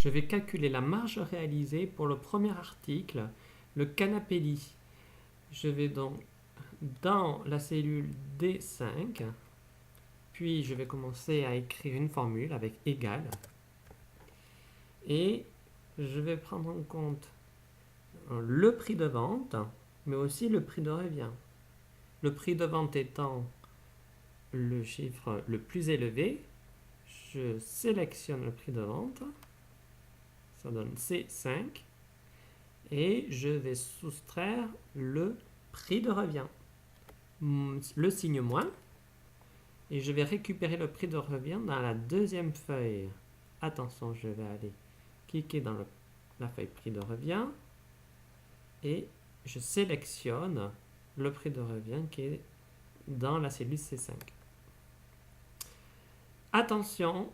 je vais calculer la marge réalisée pour le premier article, le canapé lit. Je vais donc dans la cellule D5, puis je vais commencer à écrire une formule avec égal, et je vais prendre en compte le prix de vente, mais aussi le prix de revient. Le prix de vente étant le chiffre le plus élevé, je sélectionne le prix de vente, ça donne C5, et je vais soustraire le prix de revient, le signe moins, et je vais récupérer le prix de revient dans la deuxième feuille. Attention, je vais aller cliquer dans la feuille prix de revient, et je sélectionne le prix de revient qui est dans la cellule C5. Attention,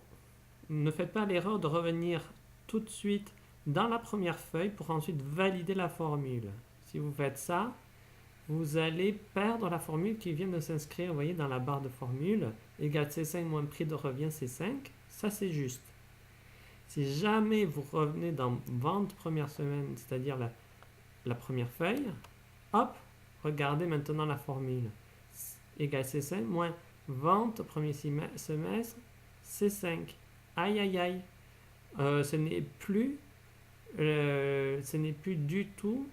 ne faites pas l'erreur de revenir tout de suite dans la première feuille pour ensuite valider la formule. Si vous faites ça, vous allez perdre la formule qui vient de s'inscrire, vous voyez, dans la barre de formule, égale C5 moins prix de revient C5, ça c'est juste. Si jamais vous revenez dans vente première semaine, c'est-à-dire la première feuille, hop, regardez maintenant la formule. Égale C5 moins vente premier semestre C5. Aïe aïe aïe. Ce n'est plus du tout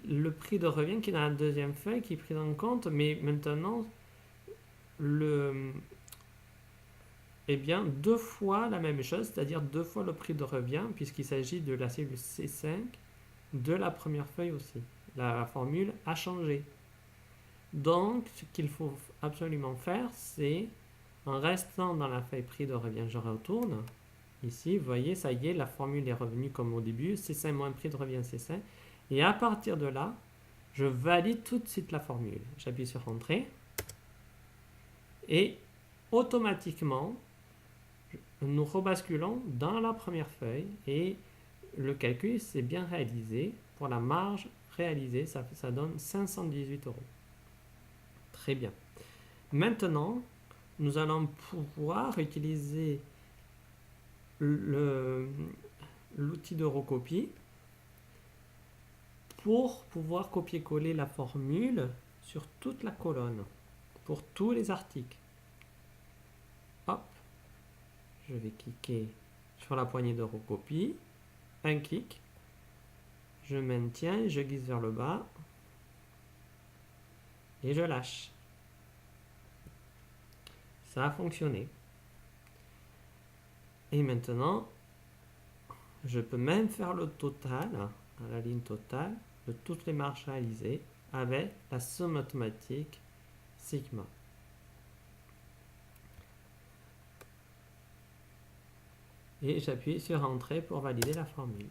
le prix de revient qui est dans la deuxième feuille qui est pris en compte, mais maintenant deux fois la même chose, c'est-à-dire deux fois le prix de revient, puisqu'il s'agit de la cellule C5 de la première feuille aussi. La formule a changé. Donc, ce qu'il faut absolument faire, c'est, en restant dans la feuille prix de revient, je retourne. Ici, vous voyez, ça y est, la formule est revenue comme au début, C5 moins prix de revient C5. Et à partir de là, je valide tout de suite la formule. J'appuie sur Entrée. Et automatiquement, nous rebasculons dans la première feuille et le calcul s'est bien réalisé. Pour la marge réalisée, ça donne 518 €. Très bien. Maintenant, nous allons pouvoir utiliser l'outil de recopie pour pouvoir copier-coller la formule sur toute la colonne, pour tous les articles. Hop, je vais cliquer sur la poignée de recopie, un clic, je maintiens, je glisse vers le bas et je lâche. Ça a fonctionné. Et maintenant, je peux même faire le total, à la ligne totale, de toutes les marges réalisées avec la somme automatique sigma. Et j'appuie sur Entrée pour valider la formule.